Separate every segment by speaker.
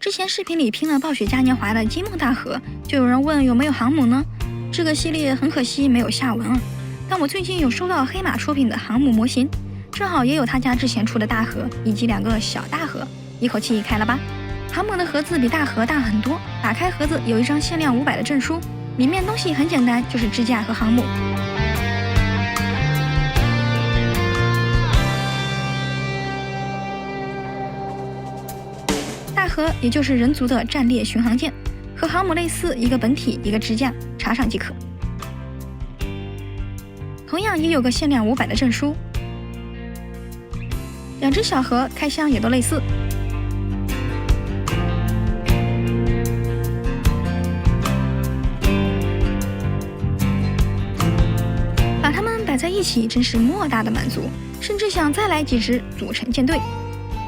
Speaker 1: 之前视频里拼了暴雪嘉年华的积木大盒，就有人问有没有航母呢？这个系列很可惜没有下文啊。但我最近有收到黑马出品的航母模型，正好也有他家之前出的大盒以及2个小大盒，一口气开了吧。航母的盒子比大盒大很多，打开盒子有一张限量500的证书，里面东西很简单，就是支架和航母。大盒也就是人族的战列巡航舰，和航母类似，一个本体一个支架，插上即可。同样也有个限量500的证书。2只小盒开箱也都类似。把它们摆在一起真是莫大的满足，甚至想再来几只组成舰队。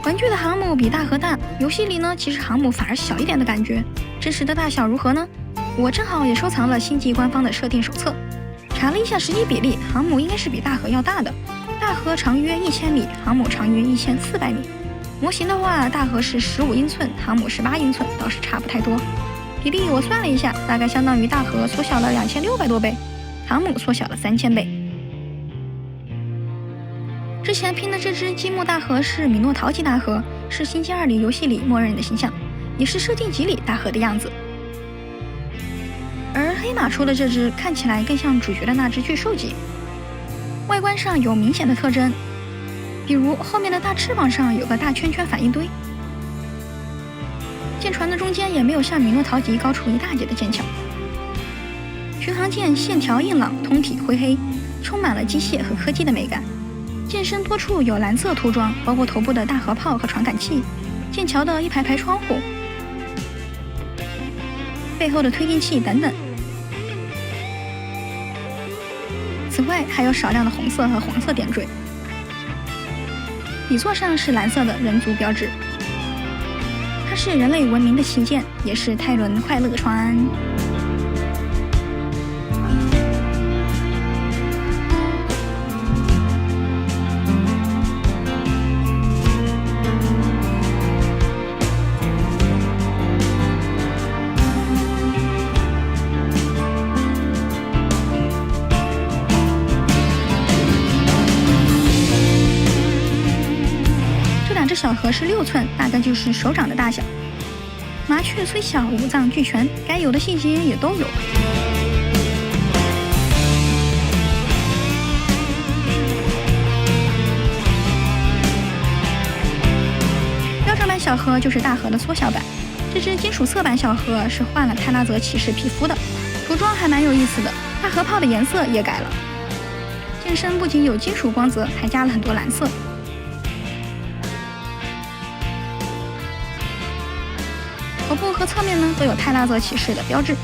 Speaker 1: 玩具的航母比大盒大，游戏里呢其实航母反而小一点的感觉，真实的大小如何呢？我正好也收藏了星际官方的设定手册，查了一下实际比例，航母应该是比大盒要大的，大盒长约1000米，航母长约1400米。模型的话，大盒是15英寸，航母18英寸，倒是差不太多。比例我算了一下，大概相当于大盒缩小了2600多倍，航母缩小了3000倍。之前拼的这只积木大盒是米诺陶级大盒，是星际2里游戏里默认的形象，也是设定集里大盒的样子。而黑马出的这只看起来更像主角的那只巨兽级，外观上有明显的特征，比如后面的大翅膀上有个大圈圈反应堆，舰船的中间也没有像米诺陶级高出一大截的剑桥。巡航舰线条硬朗，通体灰黑，充满了机械和科技的美感。舰身多处有蓝色涂装，包括头部的大核炮和传感器，舰桥的一排排窗户，背后的推进器等等。此外还有少量的红色和黄色点缀。底座上是蓝色的人族标志，它是人类文明的旗舰，也是泰伦快乐船。这小盒是6寸，大概就是手掌的大小。麻雀虽小，五脏俱全，该有的细节也都有。标准版小盒就是大盒的缩小版，这只金属色版小盒是换了泰拉泽骑士皮肤的，涂装还蛮有意思的，大核炮的颜色也改了。舰身不仅有金属光泽，还加了很多蓝色。头部和侧面呢都有泰拉泽骑士的标志。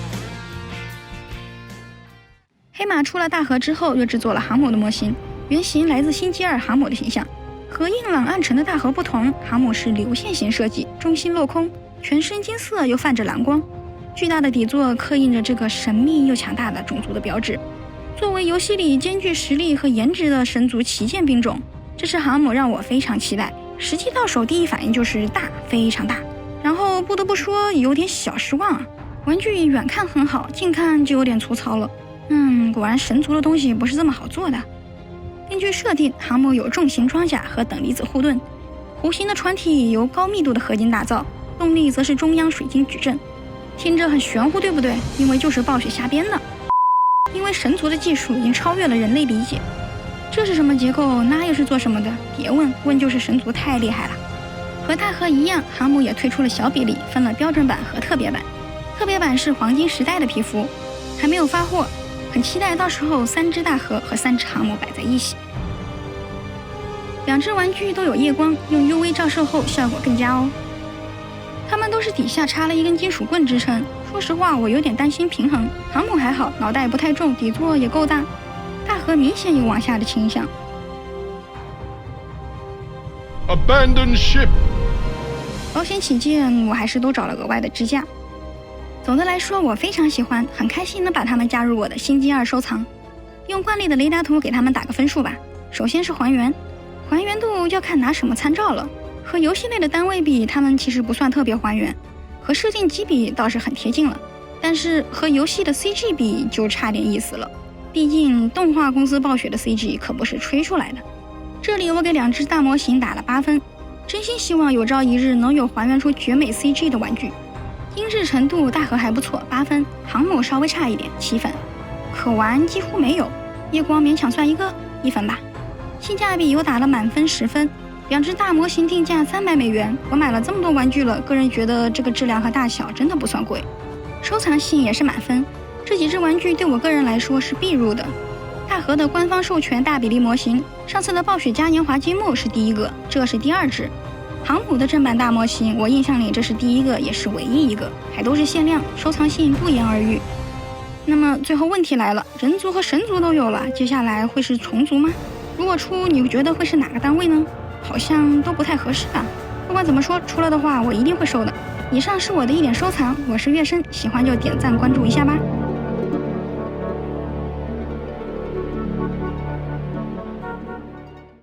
Speaker 1: 黑马出了大盒之后，又制作了航母的模型，原型来自星际2航母的形象。和硬朗暗沉的大盒不同，航母是流线型设计，中心镂空，全身金色又泛着蓝光。巨大的底座刻印着这个神秘又强大的种族的标志。作为游戏里兼具实力和颜值的神族旗舰兵种，这只航母让我非常期待。实际到手第一反应就是大，非常大。然后不得不说有点小失望啊，玩具远看很好，近看就有点粗糙了。果然神族的东西不是这么好做的。根据设定，航母有重型装甲和等离子护盾，弧形的船体由高密度的合金打造，动力则是中央水晶矩阵。听着很玄乎，对不对？因为就是暴雪瞎编的。因为神族的技术已经超越了人类理解，这是什么结构，那又是做什么的？别问，问就是神族太厉害了。和大盒一样，航母也推出了小比例，分了标准版和特别版。特别版是黄金时代的皮肤，还没有发货，很期待到时候3只大盒和3只航母摆在一起。2只玩具都有夜光，用 UV 照射后效果更佳哦。它们都是底下插了一根金属棍支撑，说实话我有点担心平衡。航母还好，脑袋不太重，底座也够大，大盒明显有往下的倾向。
Speaker 2: Abandon ship。
Speaker 1: 保险起见，我还是都找了额外的支架。总的来说，我非常喜欢，很开心能把它们加入我的星际2收藏。用惯例的雷达图给它们打个分数吧。首先是还原，还原度要看拿什么参照了。和游戏类的单位比，它们其实不算特别还原。和设定机比倒是很贴近了，但是和游戏的 CG 比就差点意思了。毕竟动画公司暴雪的 CG 可不是吹出来的。这里我给2只大模型打了8分，真心希望有朝一日能有还原出绝美 CG 的玩具。精致程度大和还不错，8分，航母稍微差一点，7分，可玩几乎没有，夜光勉强算1分吧。性价比我打了满分10分，2只大模型定价300美元，我买了这么多玩具了，个人觉得这个质量和大小真的不算贵。收藏性也是满分，这几只玩具对我个人来说是必入的。大和的官方授权大比例模型，上次的暴雪嘉年华揭幕是第1个，这是第2只。航母的正版大模型，我印象里这是第1个，也是唯一一个，还都是限量，收藏性不言而喻。那么最后问题来了，人族和神族都有了，接下来会是虫族吗？如果出，你觉得会是哪个单位呢？好像都不太合适啊。不管怎么说，出了的话我一定会收的。以上是我的一点收藏，我是月生，喜欢就点赞关注一下吧。